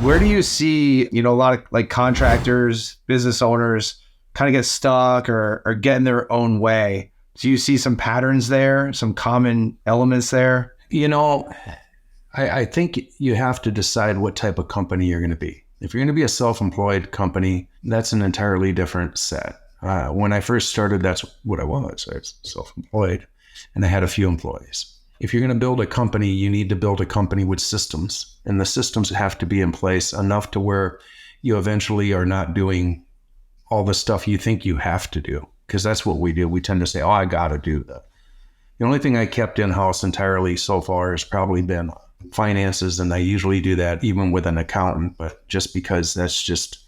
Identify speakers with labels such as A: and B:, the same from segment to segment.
A: Where do you see, a lot of like contractors, business owners kind of get stuck or get in their own way? Do you see some patterns there, some common elements there?
B: I think you have to decide what type of company you're going to be. If you're going to be a self-employed company, that's an entirely different set. When I first started, that's what I was. I was self-employed and I had a few employees. If you're going to build a company, you need to build a company with systems, and the systems have to be in place enough to where you eventually are not doing all the stuff you think you have to do, because that's what we do. We tend to say, I got to do that. The only thing I kept in-house entirely so far has probably been finances, and I usually do that even with an accountant, but just because that's just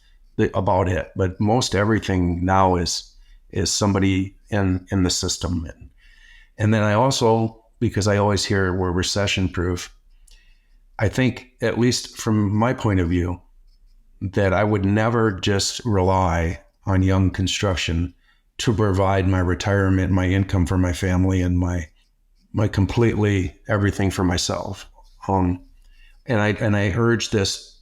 B: about it. But most everything now is somebody in the system. And then I also, because I always hear we're recession proof, I think, at least from my point of view, that I would never just rely on young construction to provide my retirement, my income for my family, and my completely everything for myself. And I urge this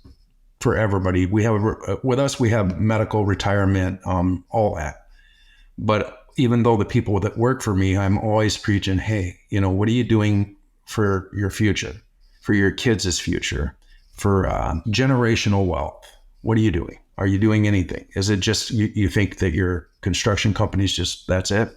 B: for everybody. We have with us, we have medical, retirement, all that. But even though the people that work for me, I'm always preaching, hey, what are you doing for your future, for your kids' future, for generational wealth? What are you doing? Are you doing anything? Is it just you think that your construction company's just that's it?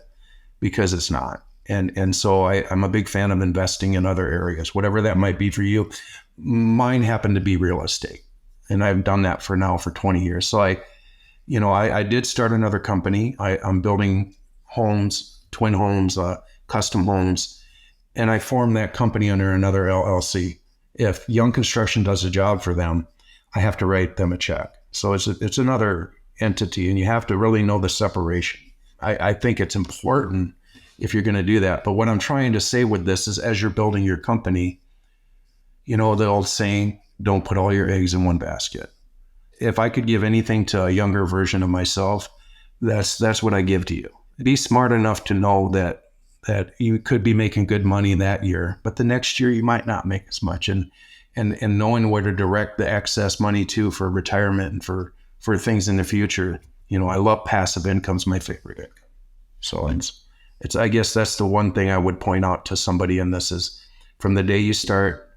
B: Because it's not. And so I'm a big fan of investing in other areas, whatever that might be for you. Mine happened to be real estate, and I've done that for 20 years. So I did start another company. I'm building homes, twin homes, custom homes, and I formed that company under another LLC. If Young Construction does a job for them, I have to write them a check. So it's another entity, and you have to really know the separation. I think it's important if you're going to do that. But what I'm trying to say with this is, as you're building your company, the old saying, don't put all your eggs in one basket. If I could give anything to a younger version of myself, that's what I give to you. Be smart enough to know that you could be making good money that year, but the next year you might not make as much. And knowing where to direct the excess money to for retirement and for things in the future. I love passive income. It's my favorite income. So it's I guess that's the one thing I would point out to somebody in this is, from the day you start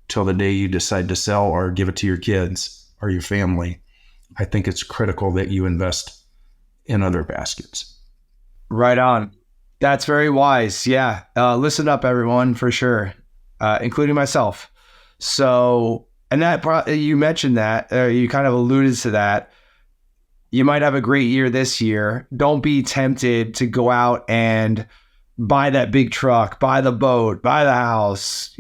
B: till the day you decide to sell or give it to your kids or your family, I think it's critical that you invest in other baskets.
A: Right on. That's very wise. Yeah. Listen up, everyone, for sure, including myself. So, and that you mentioned that, you kind of alluded to that. You might have a great year this year. Don't be tempted to go out and buy that big truck, buy the boat, buy the house,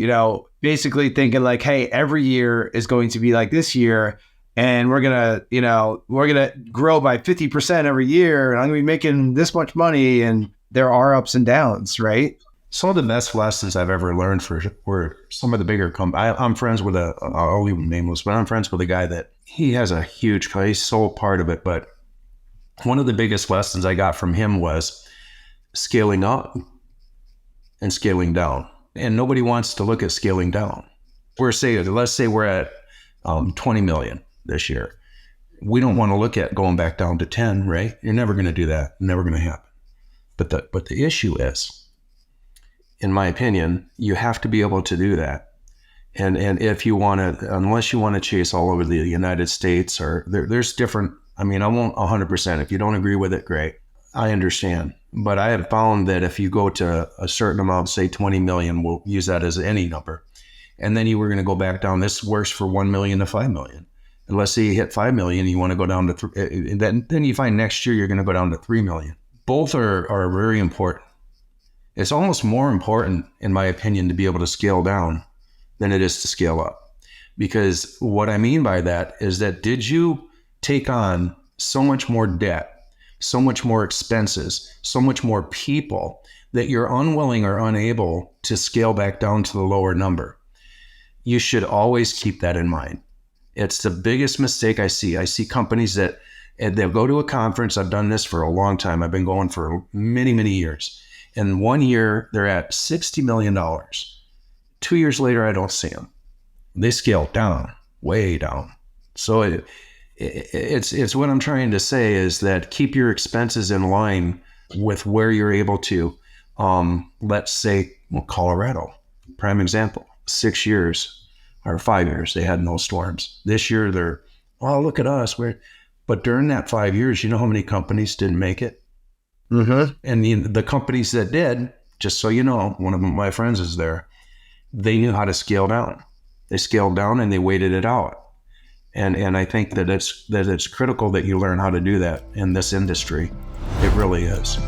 A: basically thinking like, hey, every year is going to be like this year. And we're going to grow by 50% every year. And I'm going to be making this much money. And there are ups and downs, right?
B: Some of the best lessons I've ever learned were some of the bigger companies. I'm friends with I'll leave him nameless, but I'm friends with a guy that he has a huge, he's so part of it. But one of the biggest lessons I got from him was scaling up and scaling down. And nobody wants to look at scaling down. Let's say we're at 20 million this year. We don't want to look at going back down to 10, right? You're never going to do that. Never going to happen. But the issue is, in my opinion, you have to be able to do that. And if you want to, unless you want to chase all over the United States, or there's different, I won't 100%. If you don't agree with it, great. I understand. But I have found that if you go to a certain amount, say 20 million, we'll use that as any number. And then you were going to go back down. This works for 1 million to 5 million. And let's say you hit 5 million, you want to go down to then you find next year you're going to go down to 3 million. Both are very important. It's almost more important, in my opinion, to be able to scale down than it is to scale up. Because what I mean by that is that, did you take on so much more debt, so much more expenses, so much more people that you're unwilling or unable to scale back down to the lower number? You should always keep that in mind. It's the biggest mistake I see. I see companies that they'll go to a conference. I've done this for a long time. I've been going for many, many years. And 1 year they're at $60 million. 2 years later, I don't see them. They scale down, way down. So it's what I'm trying to say is that keep your expenses in line with where you're able to. Let's say, well, Colorado, prime example, 6 years or 5 years, they had no storms. This year they're, oh, look at us. But during that 5 years, you know how many companies didn't make it?
A: Mm-hmm.
B: And the companies that did, just so you know, one of my friends is there, they knew how to scale down. They scaled down and they waited it out. And I think that it's critical that you learn how to do that in this industry. It really is.